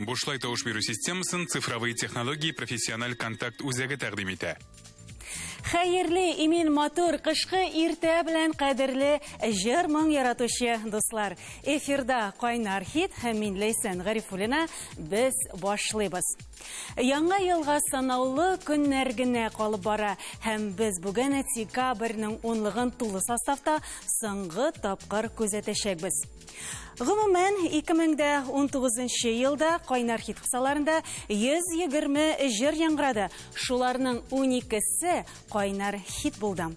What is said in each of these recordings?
Бушлай тауыш беру системасын цифровые технологии профессиональ контакт үзәге тәкъдим итә. Хәерле, имен матур, кышкы иртә белән кадерле җыр моң яратучы дуслар. Эфирда Кайнар хит һәм мин Ләйсән Гарифуллина без башлыйбыз. Яңа елга санаулы көннәр генә калып бара һәм без бүген декабрьнең 10-лыгын тулы составта соңгы тапкыр күзәтәчәкбез. Гомумән, 2019 елда Кайнар хит кысаларында 120 җыр яңгырады. Шуларның 12-се Кайнар хит булды.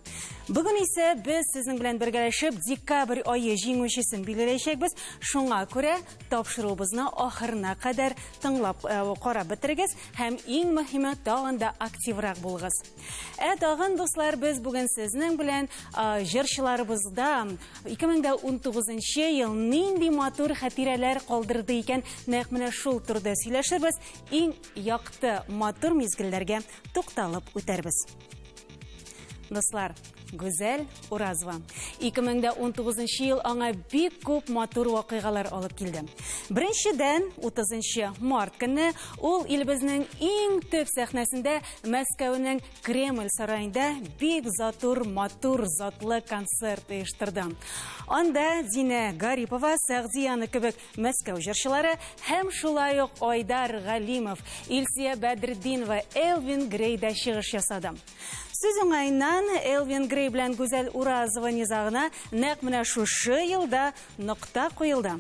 Бүген исә без сезнең белән бергәләшеп декабрь айы җиңүчесен билгеләячәкбез. Шуңа күрә тапшыруыбызны ахырына кадәр тыңлап карап бетерегез һәм иң мөһиме тагын да активрак булыгыз. Тагын дуслар, без бүген сезнең белән җырчыларыбызда 2019 ел нинди матур хатирәләр калдырды икән, нәкъ менә шул турыда сөйләшербез, иң якты матур мизгелләргә тукталып үтәрбез. Дуслар, Гүзәл Уразова. 2019 ел аңа бик күп матур вакыйгалар алып килде. Беренчедән, 30 март көнне ул илебезнең иң төп сәхнәсендә Мәскәүнең Кремль сараенда бик матур затлы концерт оештырды. Анда Динә Гарипова, Сәгъдияны кебек Мәскәү җырчылары һәм шулай ук Айдар Галимов, Илсия Бәдретдинова, Элвин Грей дә чыгыш ясады. Сүз уңайыннан Элвин Грей белән Гүзәл Уразова низагына нәкъ менә шушы елда нокта куелды.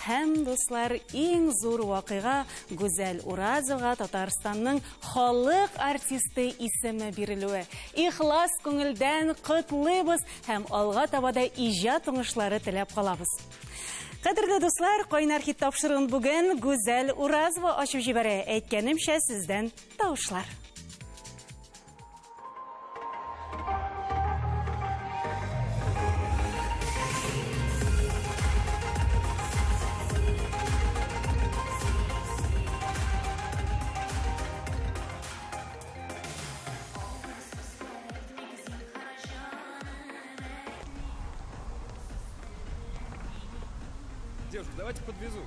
Һәм дуслар, иң зур вакыйга Гүзәл Уразовага Татарстанның халык артисты исеме бирелүе. Ихлас күңелдән котлыйбыз һәм алга табада иҗат уңышлары теләп калабыз. Кадерле дуслар, Кайнар хит тапшыруын бүген Гүзәл Уразова ачып җибәрә. Әйткәнемчә, сездән тавышлар. Девушка, давайте подвезу.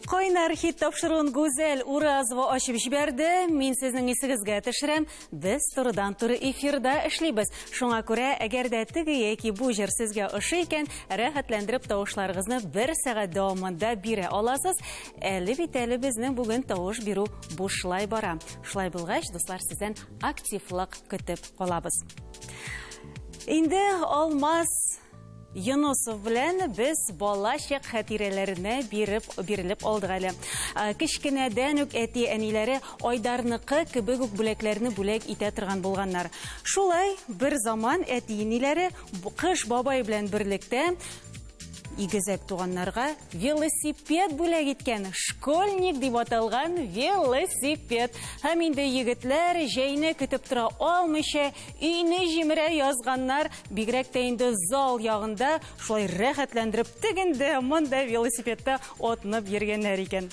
Кайнар хит тапшыруын Гүзәл Уразова ачып җибәрде. Мин сезнең исегезгә төшерәм. Без турыдан-туры эфирда эшлибез. Шуңа күрә, әгәр дә теге яки бу җыр сезгә ошый икән, рәхәтләндереп тавышларыгызны 1 сәгать дәвамында бирә аласыз. Әле бит әле безнең бүген тавыш бирү бушлай бара. Шулай булгач, дуслар, сездән активлык көтеп калабыз. Инде Алмаз Юнусов белән без балачак хатирәләренә бирелеп алдык әле. Кичкенәдән үк әти-әниләре Айдарныкы кебек үк бүләкләрне бүләк итә торган булганнар. Шулай бер заман әти-әниләре кыш бабай белән берлектә игезәк туганнарга велосипед бүләк иткән. Школьник дип аталган велосипед. Һәм инде егетләр җәйне көтеп тора алмыйча өйне җимерә язганнар. Бигрәк тә инде зал ягында шулай рәхәтләндереп тегендә монда велосипедта атнып йөргәннәр икән.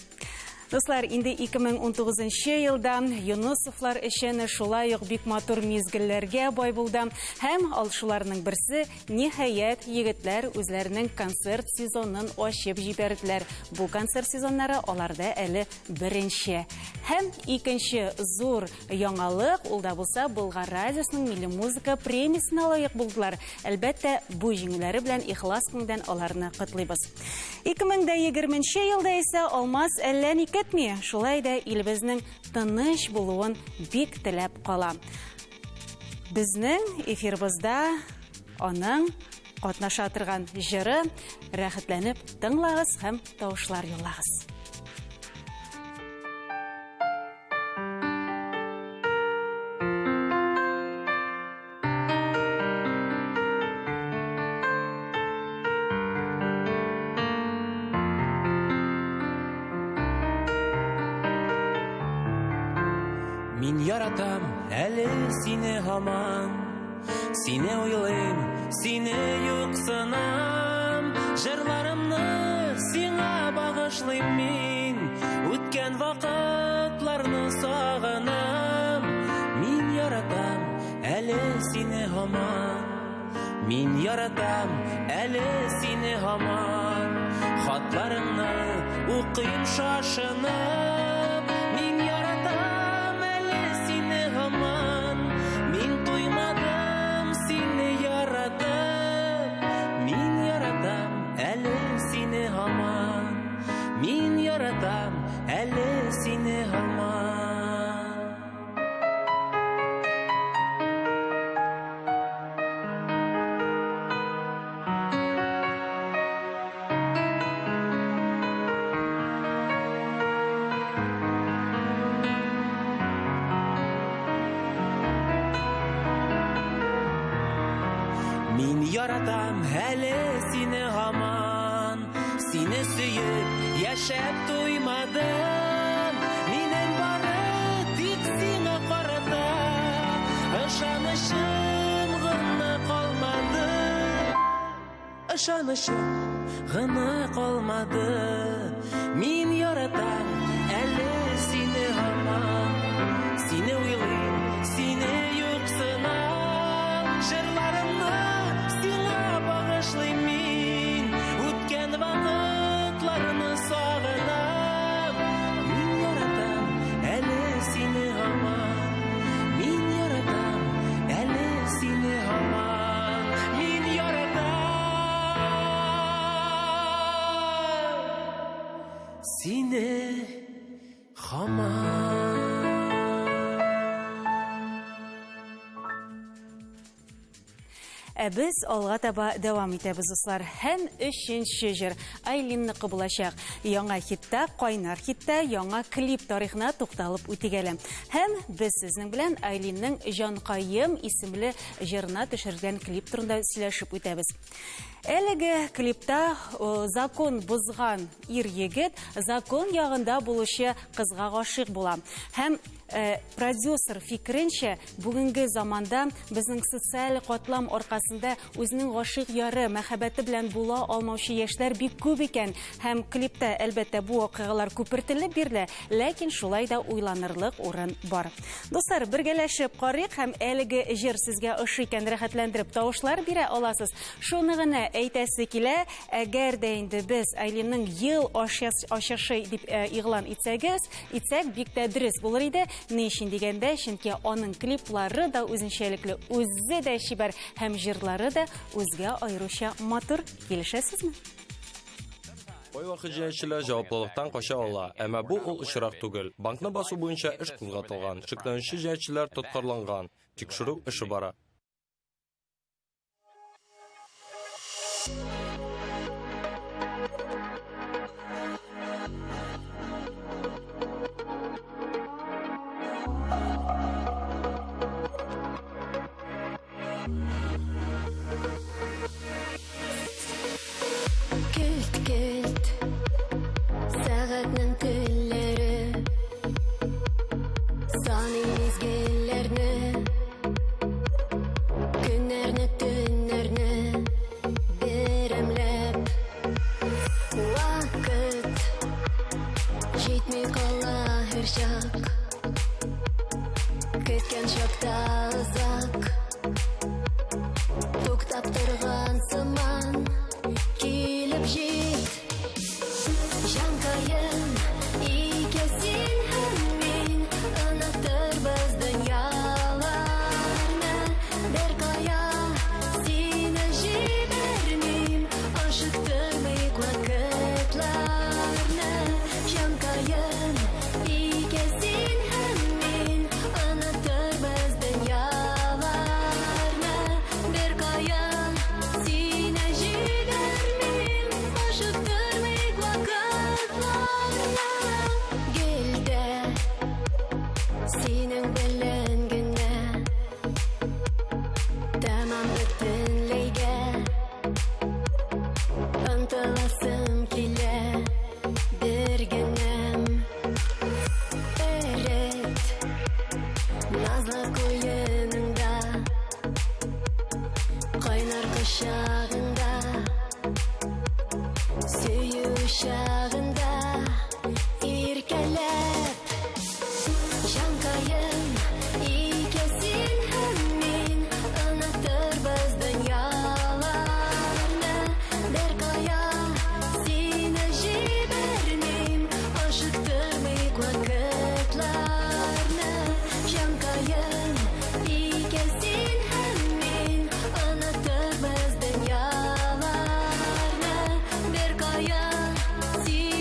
Дуслар, инде 2019 елда Юнусовлар өчен шулай ук бик матур мизгелләргә бай булды. Һәм ал шуларның берсе ниһаять егетләр үзләренең концерт сезонын ачып җибәрделәр. Бу концерт сезоннары аларда әле беренче. Һәм икенче зур яңалык ул да булса Болгар радиосының милли музыка премиясына лаек булдылар. Әлбәттә, бу җиңүләре белән ихлас күңелдән аларны котлыйбыз. 2020 елда исә Алмаз әллә кетми, шулай да илебезнең тыныч булуын бик теләп кала. Безнең эфирбызда аның катнаша торган җыры рәхәтләнеп тыңлагыз һәм тавышлар юллагыз. Мин яратам әле сине һаман, сине уйлыйм, сине юксынам, җырларымны сиңа багышлыйм мин, үткән вакытларны сагынам. Мин яратам әле сине һаман, мин яратам әле сине һаман, хатларыңны укыйм шашынып. Мин яратам әле сине һаман, мин туймадым сине яратып. Мин яратам әле сине һаман, мин яратам әле сине һаман. Мин яратам әле сине һаман, сине сөеп яшәп туймадым. Минем бары тик сиңа карата, ышанычым гына калмады. Ышанычым гына калмады. Мин яратам әле сине һаман, сине уйлыйм, сине юксынам, җырларымны сиңа багышлыйм мин, үткән вакытларны сагынам. Мин яратам әле сине һаман, мин яратам әле сине һаман, мин яратам сине һаман. Без алга таба дәвам итәбез, дуслар. Һәм 3нче җыр Айлинныкы булачак. Яңа хитта, кайнар хитта, яңа клип тарихына тукталып үтигәле. Һәм без сезнең белән Айлинның Җанкаем исемле җырына төшергән клип турында сөйләшеп үтәбез. Әлеге клипта закон бузган ир-егет закон ягында булучы кызга гашык була. Һәм Продюсер фикеренчә, бүгенге заманда безнең социаль катлам аркасында үзенең гашыйк яры, мәхәббәте белән була алмаучы яшьләр бик күп икән һәм клипта әлбәттә бу вакыйгалар күпертелеп бирелә, ләкин шулай да уйланырлык урын бар. Дуслар, бергәләшеп карыйк һәм әлеге җыр сезгә ошый икән рәхәтләндереп тавышлар бирә аласыз. Шуны гына әйтәсе килә, әгәр дә инде без Айлинның ел ачышы дип игълан итсәк, бик тә дөрес булыр иде. Ни өчен дигәндә, чөнки аның клиплары да үзенчәлекле, үзе дә чибәр һәм җырлары да үзгә аеруча матур. Килешәсезме? Кайвакыт җәяүчеләр җаваплылыктан кача ала, әмма бу ул очрак түгел. Банкны басу буенча эш кузгатылган, шикләнүче җәяүчеләр тоткарланган, тикшерү эше бара. Көлт, сәгатьнең телләре, саны мизгелләрне, көннәрне, төннәрне берәмләп. Вакыт җитми кала һәр чак, көткән чакта озак, туктап торган сыман. Килеп җит, җанкаем, икәсин һәм мин, онытырбыз дөньяларны, беркая сине җибәрмим, ашыктырмыйк вакытларны. Җанкаем, икәсин һәм мин, онытырбыз дөньяларны, беркая сине синең белән генә тәмам бөтенләйгә ынтыласым килә бер генәм. Эрет назлы куеныңда, кайнар кочагыңда, сөю чагында иркәләп. Җанкаем, икәсин һәм мин, онытырбыз дөньяларны, беркая сине җибәрмим, ашыктырмыйк вакытларны. Җанкаем, икәсин һәм мин, онытырбыз дөньяларны, беркая сине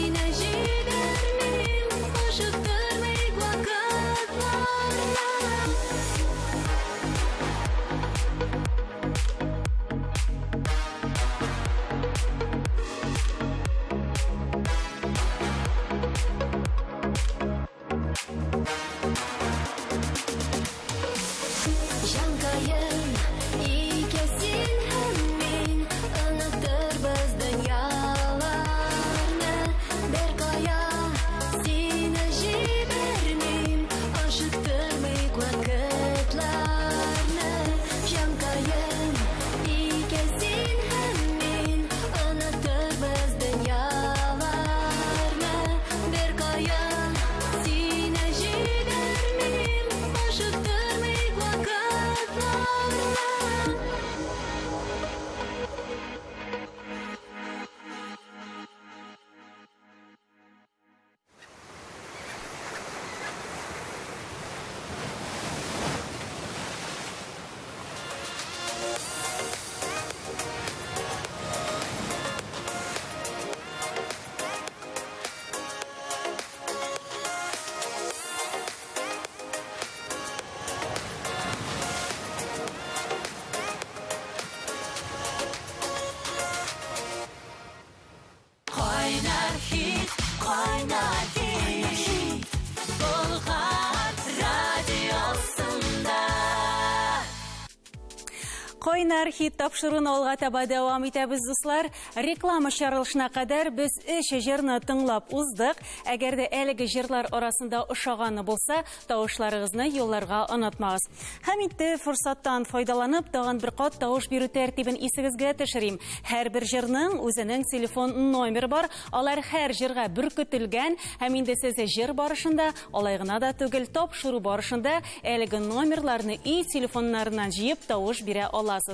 Кайнар хит тапшыруын алга таба дәвам итәбез, дуслар. Реклама чарылышына кадәр без 3 җырны тыңлап уздык. Әгәр дә әлеге җырлар арасында ошаганы булса, тавышларыгызны юлларга онытмагыз. Һәм инде форсаттан файдаланып, тагын бер кат тавыш бирү тәртибен исегезгә төшерим. Һәр бер җырның үзенең телефон номеры бар. Алар һәр җырга беркетелгән. Һәм инде сез җыр барышында, алай гына да түгел, тапшыру барышында әлеге номерларны и телефоннарыннан җыеп тавыш бирә аласыз.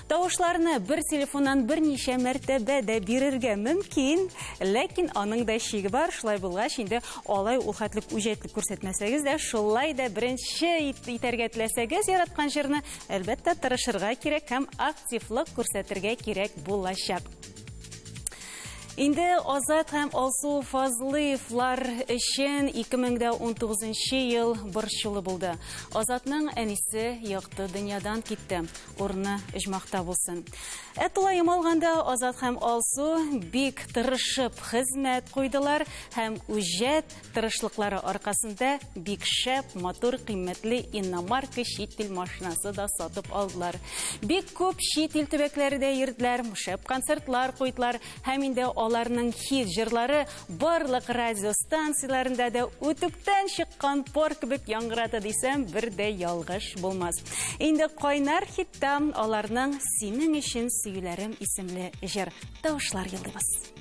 Тавышларны бер телефоннан берничә мәртәбә дә бирергә мөмкин, ләкин аның да чиге бар. Шулай булгач, инде алай ул хәтлек үҗәтлек күрсәтмәсәгез дә, шулай да беренче итәргә теләсәгез яраткан җырны, әлбәттә тырышырга кирәк һәм активлык күрсәтергә кирәк булачак. Инде Азат һәм Алсу Фазлыевлар өчен 2019 ел борчулы булды. Азатның әнисе якты дөньядан китте. Урыны оҗмакта булсын. Әтулаем алганда Азат һәм Алсу бик тырышып хезмәт куйдылар һәм үҗәт тырышлыклары аркасында бик шәп, матур, кыйммәтле иномарка чит ил машинасы да сатып алдылар. Бик күп чит ил төбәкләрендә йөрделәр, шәп концертлар куйдылар һәм инде аларның хит җырлары барлык радиостанцияларында да үтүктән чыккан пор кебек яңгырады дисәм, бер дә ялгыш булмас. Инде кайнар хитта аларның "Синең өчен сөйләрем" исемле җыр. Тавышлар йылдыбыз.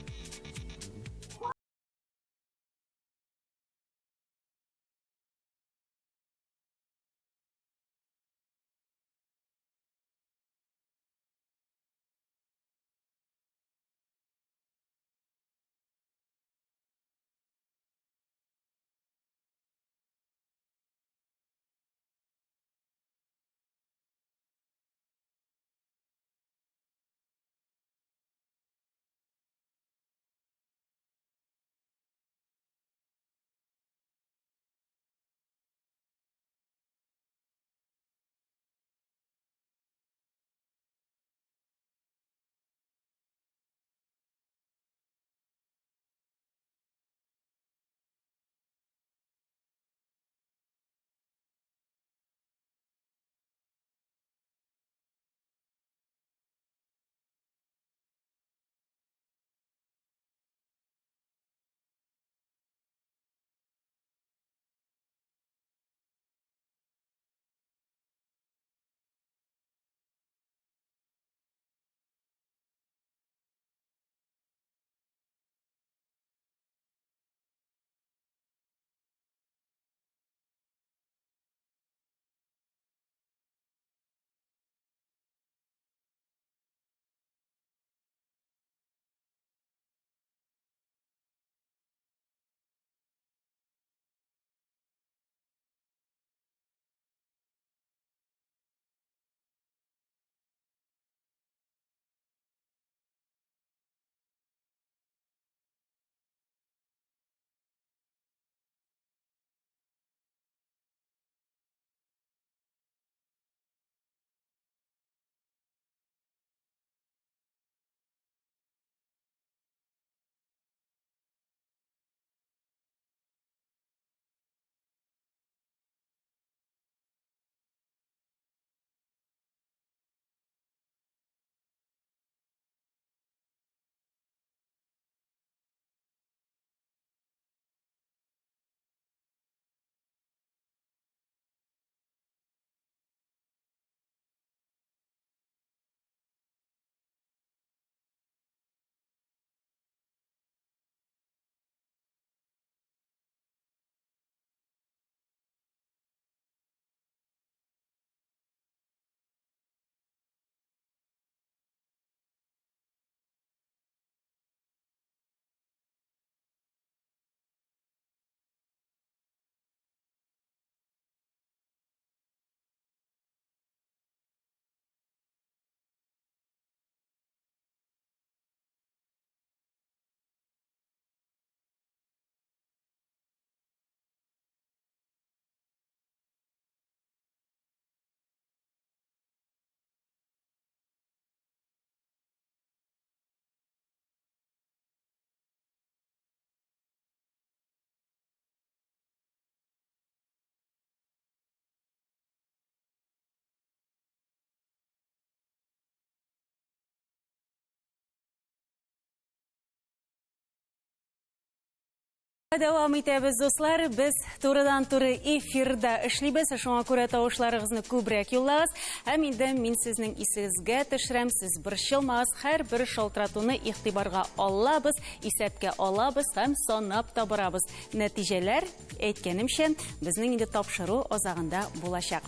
Давам итәбез, дуслар. Без турыдан-туры эфирда эшлибез. Шуңа күрә тавышларыгызны күбрәк юллагыз. Һәм инде мин сезнең исегезгә төшерәм. Сез борчылмагыз. Һәр бер шалтыратуны игътибарга алабыз, исәпкә алабыз һәм санап та барабыз. Нәтиҗәләр, әйткәнемчә, безнең инде тапшыру азагында булачак.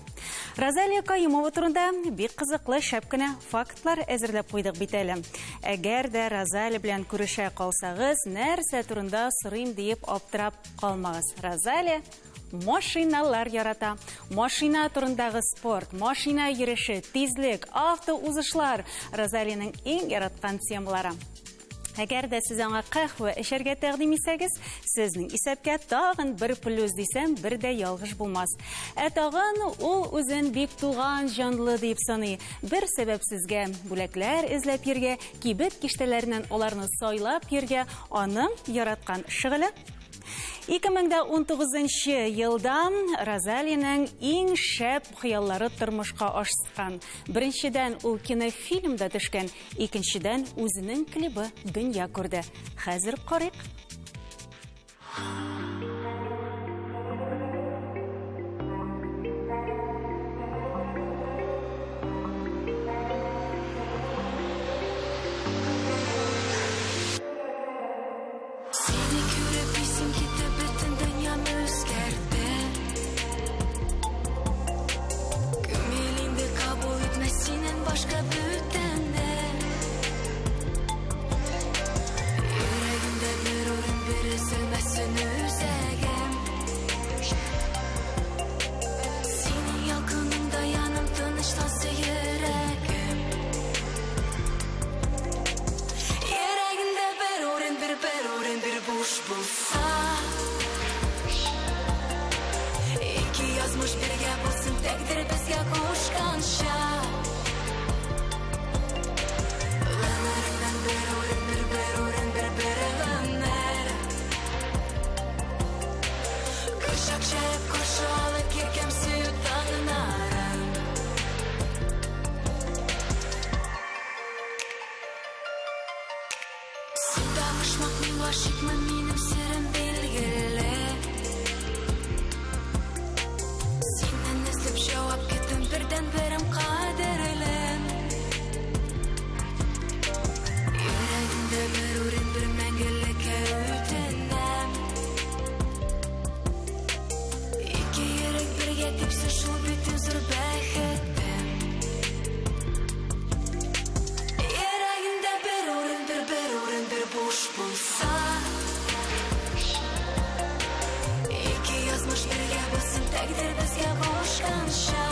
Розалия Каюмова турында бик кызыклы шәп кенә фактлар әзерләп куйдык бит әле. Әгәр дә Розалия белән күрешә калсагыз, нәрсә турында сорыйм дип аптырап калмагыз. Розалия машиналар ярата. Машина турындагы спорт, машина йөреше, тизлек, автоузышлар Розалияның иң яраткан темалары. Әгәр дә сез аңа кахва эчәргә тәкъдим итсәгез, сезнең исәпкә тагын бер плюс дисәм, бер дә ялгыш булмас. Тагын ул үзен бик туган җанлы дип саный. Бер сәбәпсезгә бүләкләр эзләп йөргә, кибет киштәләреннән аларны сайлап йөргә, аның яраткан шөгыле. 2019 елда Розалияның иң шәп хыяллары тормышка ашкан. Беренчедән ул кинофильмда төшкән, икенчедән үзенең клибы дөнья күрде. Хәзер карыйк. Seni görüp bizim gidip bütün dünyam özgerdi. Gömelinde kabul etmesinin başka bütünde. Yüreğimde bir orun bir üzülmesin üzegim. Senin yakınında yanım tanıştası yüreğim. Yüreğimde bir orun bir boş bulsa. İki yazmış birge bulsun tekdir bizge koşkanşa. Ömrümden bir orun bir ömer. Kışak şehip koşu alıp kirkem suyu tanınarım. Sen danışmak mı aşık mı benim sırrım belgili. Senden izlep cevap gittim birden birim kaderim. Yüreğimde bir orun bir mengelik ötenem. İki yürek birge tipsi şu bütün zor bekettim. Yüreğimde bir orun bir boş bulsa. İki yazmış birge bulsun tekdir bizge koşkanşa.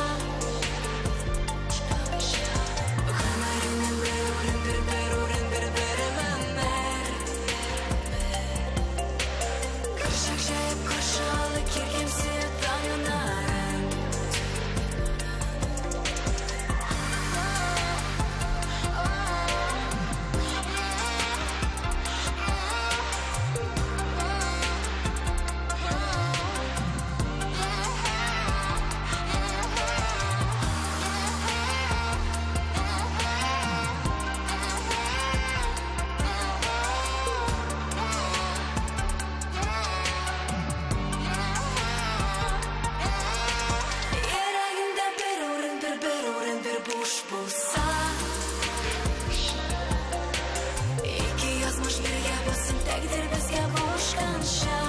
Ömrümden bir orun bir ömer. Kışak şehip koşu alıp kirkem suyu tanınarım. Yüreğimde bir orun bir boş bulsa. İki yazmış birge bulsun tekdir bizge koşkanşa.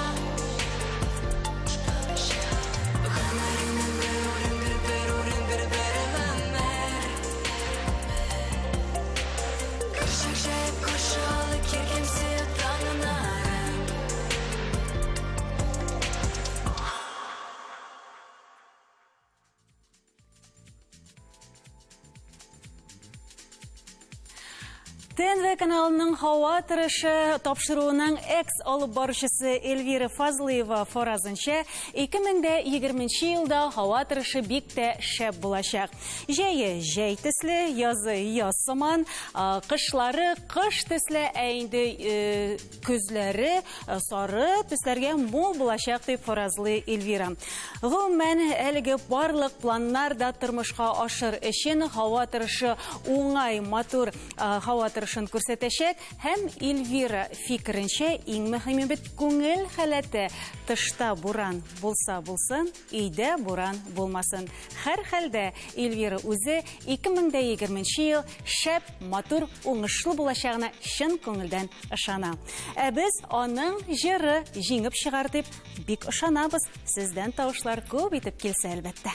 Ömrümden bir orun bir ömer. Kışak şehip koşu alıp kirkem suyu tanınarım. ТНВ каналының һава торышы тапшыруының экс алып баручысы Эльвира Фазлыева фаразынча, 2020 елда һава торышы бик тә шәп булачак. Җәе җәй төсле, язы яз сыман, кышлары кыш төсле, инде күзләре сары төсләргә мул булачак дип фаразлый Эльвира. Гомумән, әлеге барлык планнар да тормышка ашыр өчен һава торышы уңай, матур һава торышы торышын күрсәтәчәк һәм Эльвира фикеренчә иң мөһиме бит күңел халәте. Тышта буран булса булсын, өйдә буран булмасын. Һәр хәлдә Эльвира үзе 2020 ел шәп, матур, уңышлы булачагына чын күңелдән ышана. Ә без аның җыры җиңеп чыгар дип бик ышанабыз. Сездән тавышлар күп итеп килсә әлбәттә.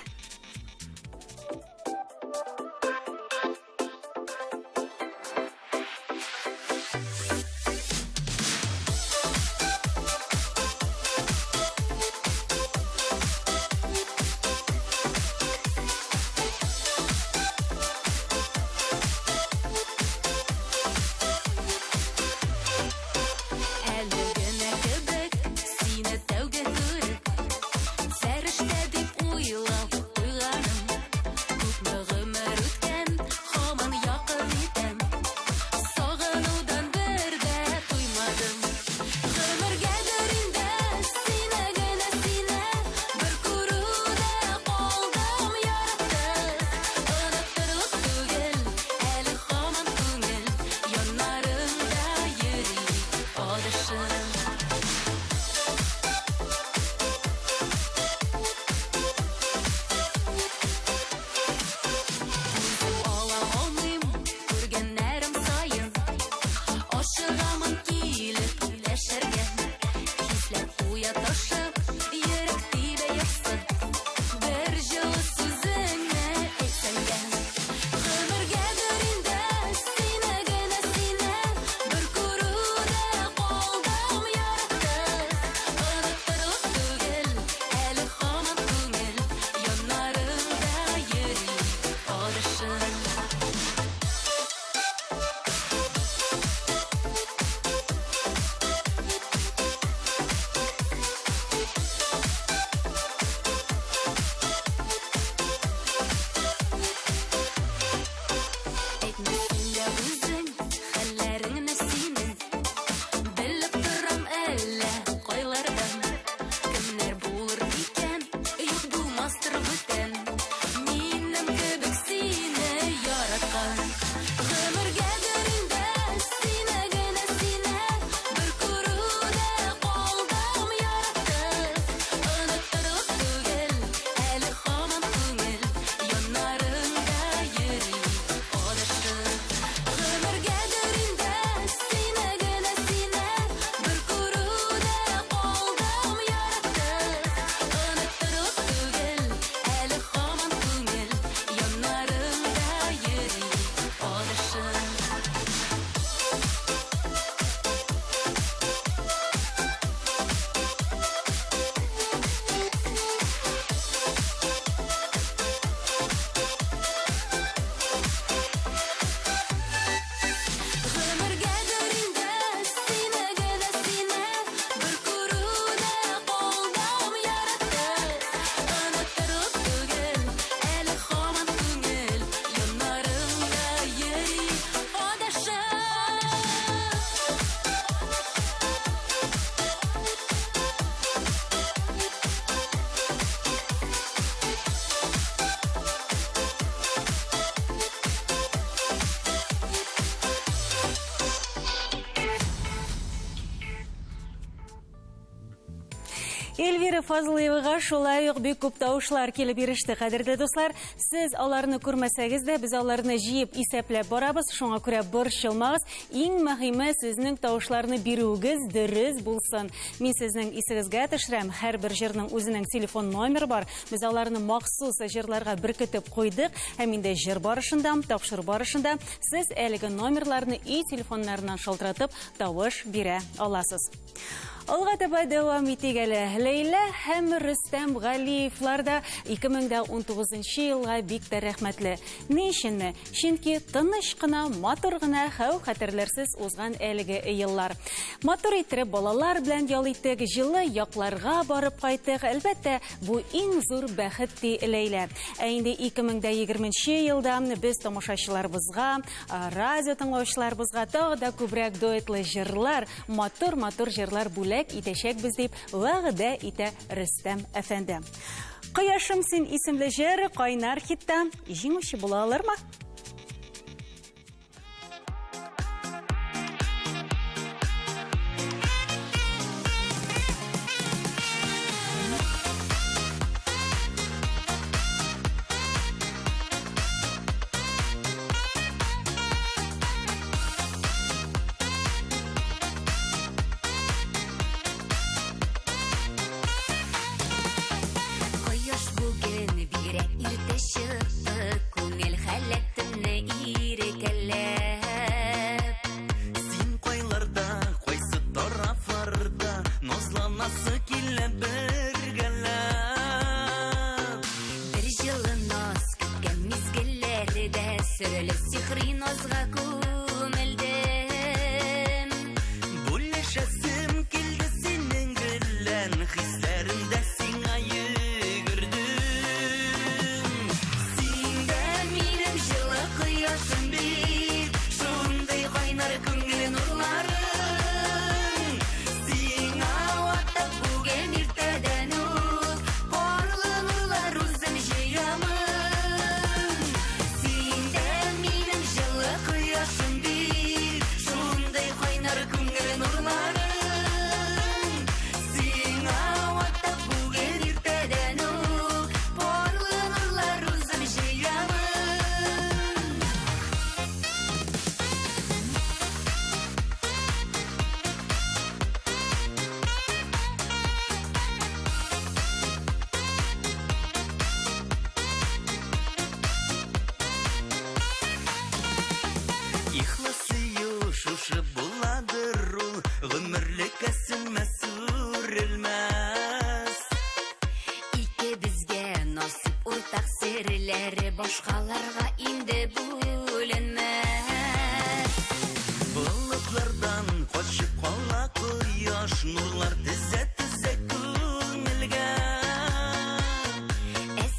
Эльвира Фазлыевага шулай ук бик күп тавышлар килеп иреште. Кадерле дуслар, сез аларны күрмәсәгез дә, без аларны җыеп исәпләп барабыз. Шуңа күрә борчылмагыз. Иң мөһиме сезнең тавышларны бирүегез дөрес булсын. Мин сезнең исегезгә төшерәм. Һәрбер җырның үзенең телефон номеры бар. Без аларны махсус җырларга беркетеп куйдык. Һәм инде җыр барышында, тапшыру барышында сез әлеге номерларны и телефоннарыннан шалтыратып тавыш бирә аласыз. Алга таба дәвам итик әле. Ләйлә һәм Рөстәм Галиевлар да 2019 елга бик тә рәхмәтле. Ни өченме? Чөнки тыныч кына, матур гына, хәү-хәтерләрсез узган әлеге еллар. Матур итеп балалар белән ял иттек, җылы якларга барып кайттык. Әлбәттә, бу иң зур бәхет ди Ләйлә. Ә инде 2020 елда без тамашачыларыбызга, радио тыңлаучыларыбызга тагы да күбрәк дуэтлы җырлар, матур җырлар бүләк итәчәкбез дип вәгъдә итә Рөстәм әфәнде. Кояшым син исемле җыр кайнар хитта җиңүче була алырмы? Гомерлек әсенмәс сүрелмәс. Ике безгә насип уртак серләре башкаларга инде бүленмәс. Болытлардан качып кала кояш, нурлар тезә-тезә күңелгә.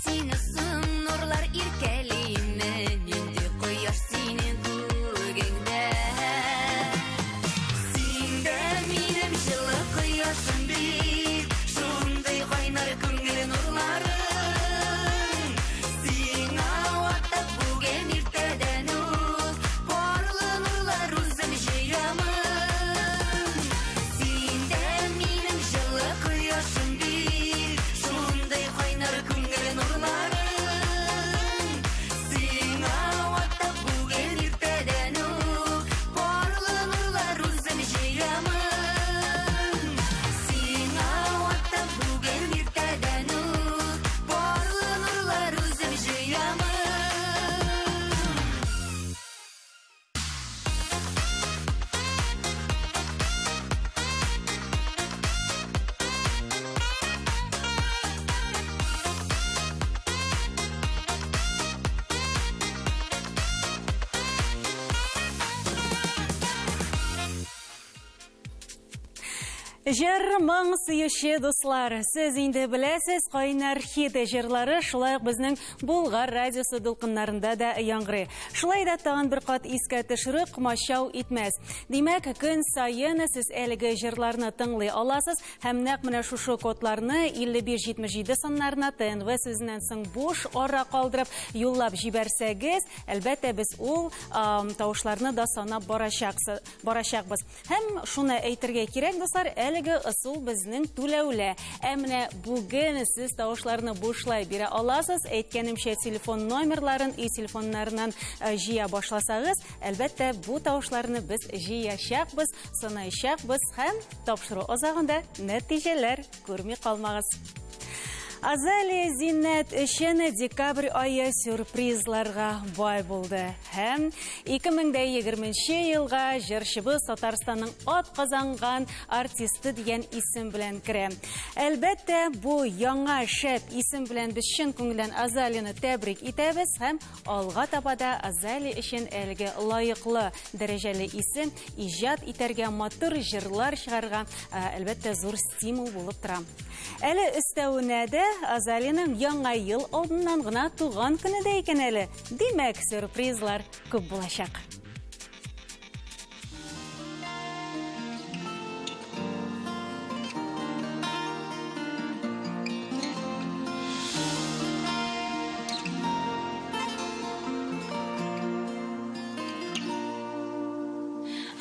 Сине соң нурлар иркәлиме, инде кояш синең күгеңдә. Син дә минем җылы кояшым бит, шундый кайнар күңел нурларың. Сиңа ватып бүген иртәдән үк, барлы нурлар үзем җыямын. Син дә минем җылы кояшым бит, шундый кайнар күңел нурларың. Сиңа ватып бүген иртәдән үк, барлы нурлар үзем җыямын. Сиңа ватып бүген иртәдән үк, барлы нурлар үзем җыямын. Җырмың сөюче дуслар, сез инде беләсез, кайнар хит җырлары шулай ук безнең Болгар радиосы дулкыннарында да яңгырый. Шулай да тагын бер кат искә төшерү комачау итмәс. Димәк, көн саен сез әлеге җырларны тыңлый аласыз һәм нәкъ менә шушы кодларны 5577 саннарына ТНВ сүзеннән соң буш ара калдырып юллап җибәрсәгез, әлбәттә без ул тавышларны да санап барачакбыз. Һәм шуны әйтергә кирәк, дуслар, әлеге ысул безнең түләүле. Ә менә бүген сез тавышларны бушлай бирә аласыз. Әйткәнемчә, телефон номерларын и телефоннарыннан җыя башласагыз, әлбәттә бу тавышларны без җыячакбыз, санаячакбыз һәм тапшыру азагында нәтиҗәләр күрми калмагыз. Азалия Зиннәт өчен декабрь айы сюрпризларга бай булды. Һәм 2020 елга җырчыбыз Татарстанның атказанган артисты дигән исем белән керә. Әлбәттә, бу яңа шәп исем белән без чын күңелдән Азалияны тәбрик итәбез һәм алга табада Азалия өчен әлеге лаеклы дәрәҗәле исем иҗат итәргә, матур җырлар чыгарга әлбәттә зур стимул булып тора. Әле өстәвенә дә Азалияның яңа ел алдыннан гына туган көне дә икән әле. Димәк, сюрпризлар күп булачак.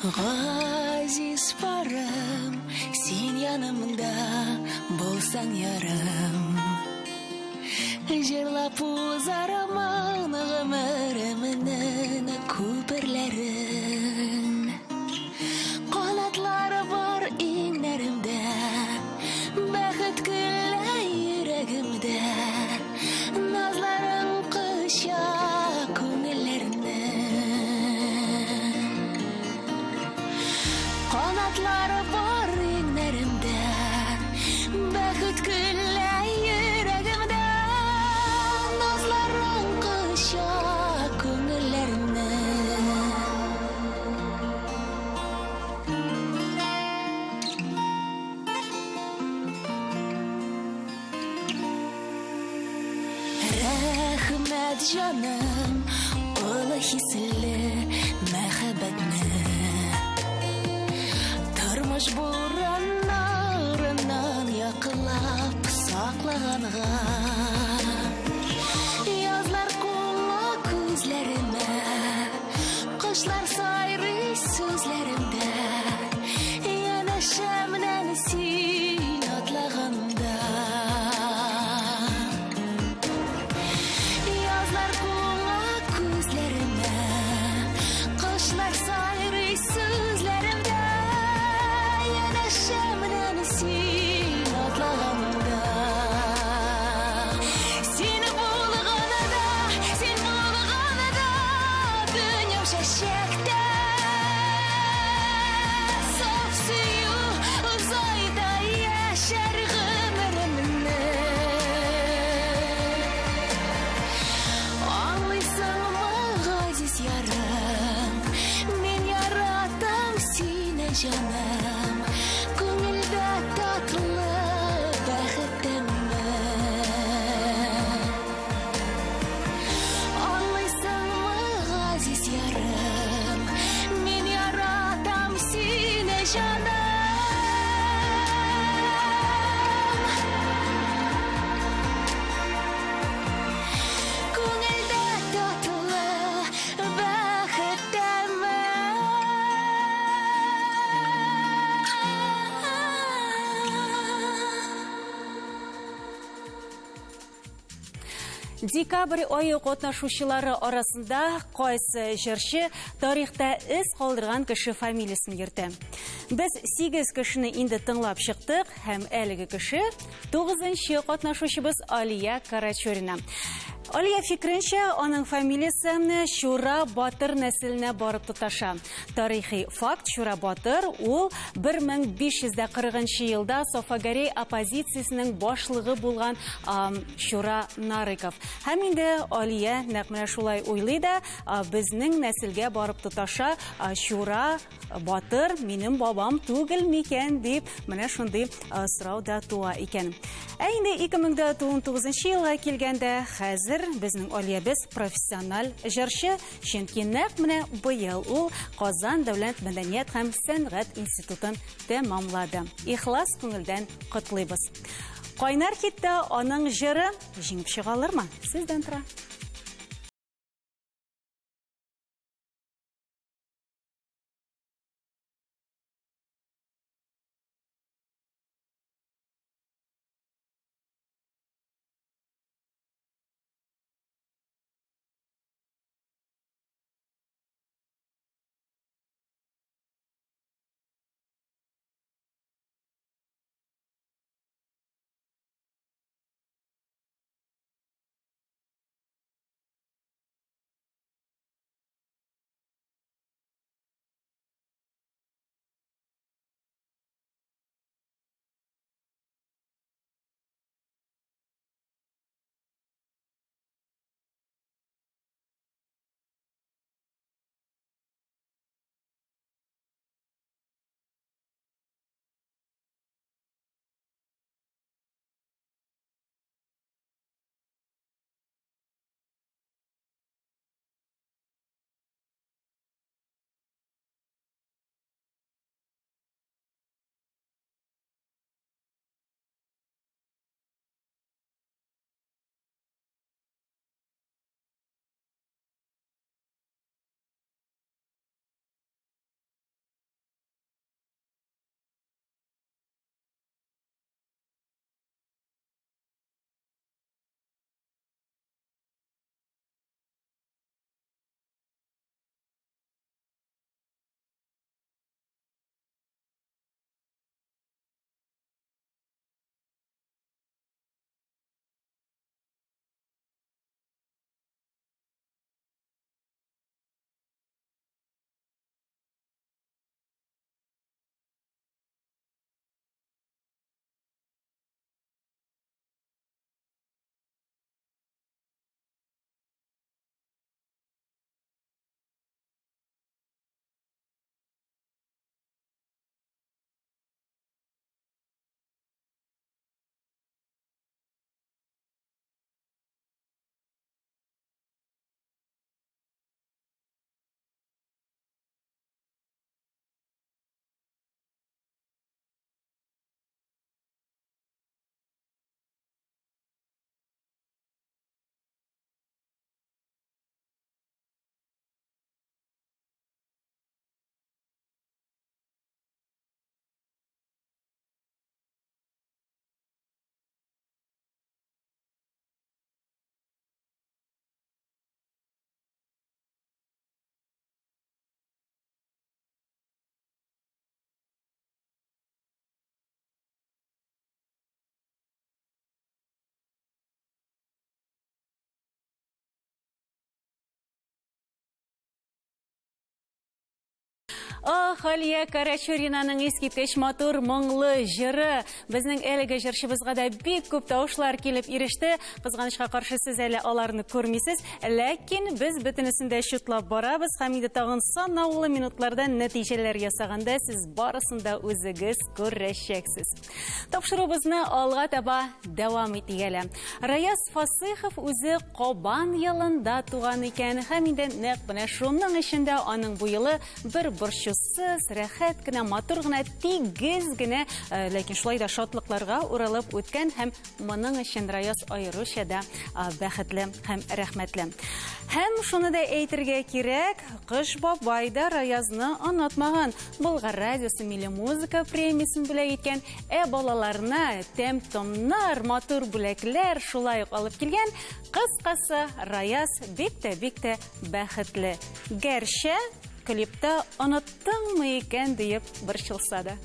Газиз парым, син янымда булсаң ярым. Җырлап узармын гомеремнең күперләрен. Канатлары бар иңнәремдә, бәхет көлә йөрәгемдә. Назларың кыша күңелләрне. Канатлары бар иңнәремдә, бәхет көлә йөрәгемдә. Назларың кыша күңелләрне. Рәхмәт җаным, олы хисле мәхәббәтне. Тормыш бураннарынан якылап саклаганга. Язлар куңа күзләремә, кошлар сайрый сүзләремдә. Янәшәмнән син атлаганда. Язлар куңа күзләремә, кошлар сайрый сүзләремдә. Янәшәмнән син атлаганда. Син булганада, дөньям шәшәктә. canım Gönülde tatlı bәхетемме Anlıysan mı gaziz yarım Min yaratam seni canım Gönülde tatlı bәхетемме Декабрь айы катнашучылары арасында кайсы җырчы тарихта эз калдырган кеше фамилиясын йөртә. Без 8 кешене инде тыңлап чыктык һәм әлеге кеше 9нчы катнашучыбыз Алия Карачурина. Алия фикренчә, аның фамилиясе Шура Батыр нәселенә барып тоташа. Тарихи факт: Шура Батыр ул 1540 елда Сафагари оппозициясенең башлыгы булган Шура Нарыков. Һәм инде Алия нәкъ менә шулай уйлый да, безнең нәселгә барып тоташа Шура Батыр минем бабам түгел микән дип, менә шундый сорау да туа икән. Ә инде 2019 елга килгәндә, хәзер безнең Алиябез профессиональ җырчы, чөнки нәкъ менә быел ул Казан дәүләт мәдәният һәм сәнгать институтын тәмамлады. Ихлас күңелдән котлыйбыз. Кайнар хиттә аның җыры җиңеп чыгалырмы? Сездән тора. Халия Карачуринаның искиткеч матур моңлы җыры. Безнең әлеге җырчыбызга да бик күп тавышлар килеп иреште. Кызганычка каршы сез әле аларны күрмисез, ләкин без бөтенесендә шутлап барабыз һәм инде тагын санаулы минутларда нәтиҗәләр ясаганда сез барысын да үзегез күрәчәксез. Тапшырубызны алга таба дәвам итик әле. Раяз Фасыйхов үзе Кабан елында туган икән һәм инде нәкъ менә шуның эчендә аның бу елы бер борчусыз, рәхәт кенә, матур гына, тигез генә, ләкин шулай да шатлыкларга уралып үткән һәм моның өчен Раяз аеруча да бәхетле һәм рәхмәтле. Һәм шуны да әйтергә кирәк, Кыш бабай да Раязны онытмаган. Болгар радиосы милли музыка премиясын бүләк иткән, балаларына тәм-томнар, матур бүләкләр шулай ук алып килгән. Кыскасы, Раяз бик тә бәхетле. Гәрчә клипта оныттыңмы икән диеп борчылса да.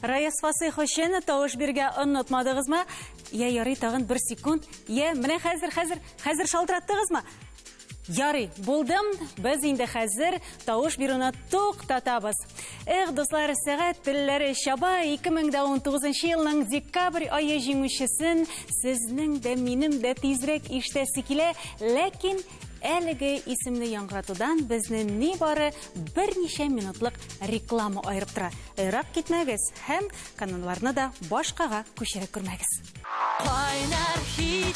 Раяс Фасый Хошен тавыш биргә онытмадыгызмы? Я ярый тагын 1 секунд. Я менә хәзер шалтыраттыгызмы? Ярый, булдым. Без инде хәзер тавыш бируны туктатабыз. Дуслар, сәгать телләре чаба 2019 елның декабрь ае җиңүчесен сезнең дә минем дә тизрәк ишетәсе килә, ләкин әлеге исемне яңгыратудан безне ни бары берничә минутлык реклама аерып тора. Ерак китмәгез һәм каналларны да башкага күчереп күрмәгез. Кайнар хит,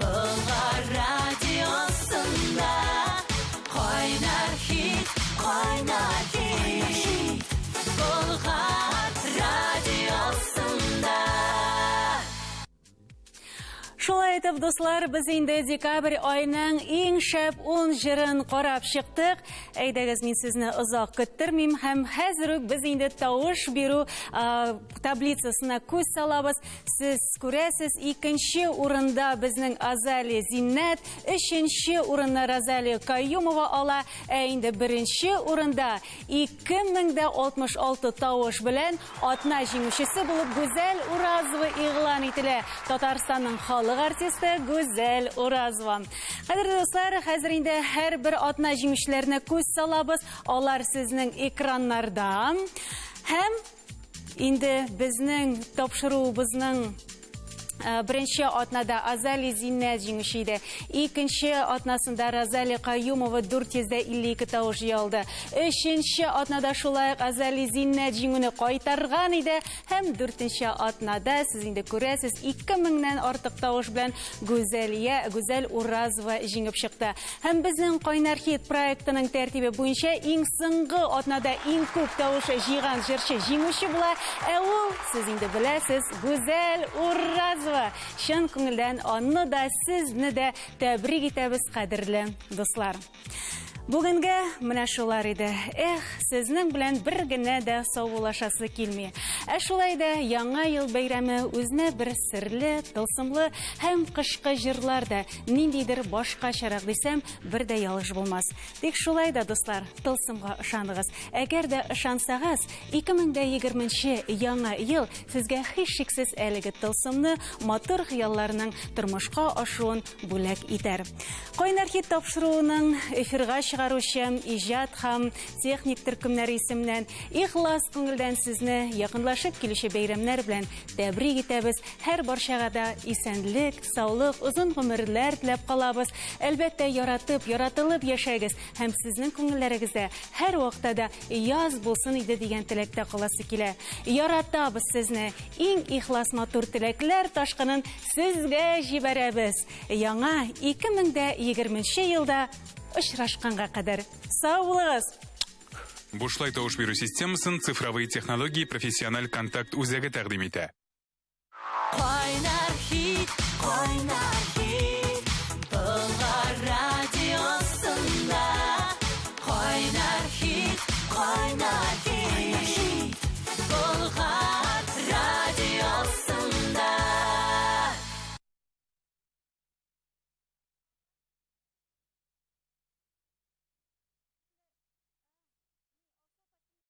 Болгар радиосында. Кайнар хит, Болгар радиосында. Шулай итеп, дуслар, без инде декабрь айының иң шәп 10 җырын карап чыктык. Әйдәгез, мин сезне озак көттермим һәм хәзер үк без инде тавыш бирү таблицасына күз салабыз. Сез күрәсез, 2нче урында безнең Азали Зиннәт, 3нче урынны Розалия Каюмова ала, инде 1нче урында 2066 тавыш белән атна җиңүчесе булып Гүзәл Уразова игълан ителә. Татарстанның халык артисты Гүзәл Уразова. Кадерле дуслар, хәзер инде һәрбер атна җиңүчеләренә күз салабыз. Алар сезнең экраннарда. Һәм инде безнең тапшыруыбызның Беренче атнада Азали Зиннәт җиңүче иде. Икенче атнасында Розалия Каюмова 452 тавыш ялды. Өченче атнада шулай Азали Зиннәт җиңүне кайтарган иде. Һәм 4нче атнада сез инде күрәсез 2000ннән артык тавыш белән Гүзәл Уразова җиңеп чыкты. Һәм безнең Кайнар хит проектының тәртибе буенча иң соңгы атнада иң күп тавыш җыйган җырчы җиңүче була. Ул сез инде беләсез Гүзәл Уразова. Шын күңелдән аны да сезне дә тәбрик итәбез, кадерле дуслар. Бүгенге менә шулар иде. Сезнең белән бер генә дә саулашасы килми. Шулай да яңа ел бәйрәме үзенә бер серле, тылсымлы һәм кышкы җырлар да ниндидер башкачарак дисәм, бер дә ялгыш булмас. Тик шулай да, дуслар, тылсымга ышаныгыз. Әгәр дә ышансагыз, 2020 яңа ел сезгә һичшиксез әлеге тылсымны, матур хыялларның тормышка ашуын бүләк итәр. Кайнар хит тапшыруының эфирга чыгаручы иҗат һәм техник төркемнәре исеменнән ихлас күңелдән сезне якынлашып килүче бәйрәмнәр белән тәбрик итәбез. Һәр барчага да исәнлек, саулык, озын гомерләр теләп калабыз. Әлбәттә, яратылып яшәгез һәм сезнең күңелләрегездә һәр вакытта да яз булсын иде дигән теләктә каласы килә. Яратабыз сезне. Иң ихлас матур теләкләр ташкынын сезгә җибәрәбез. Яңа 2020 елда очрашканга кадәр сау булыгыз. Бушлай тавыш бирү системасын цифровые технологии профессиональ контакт үзәге тәкъдим итә. Кайнар хит,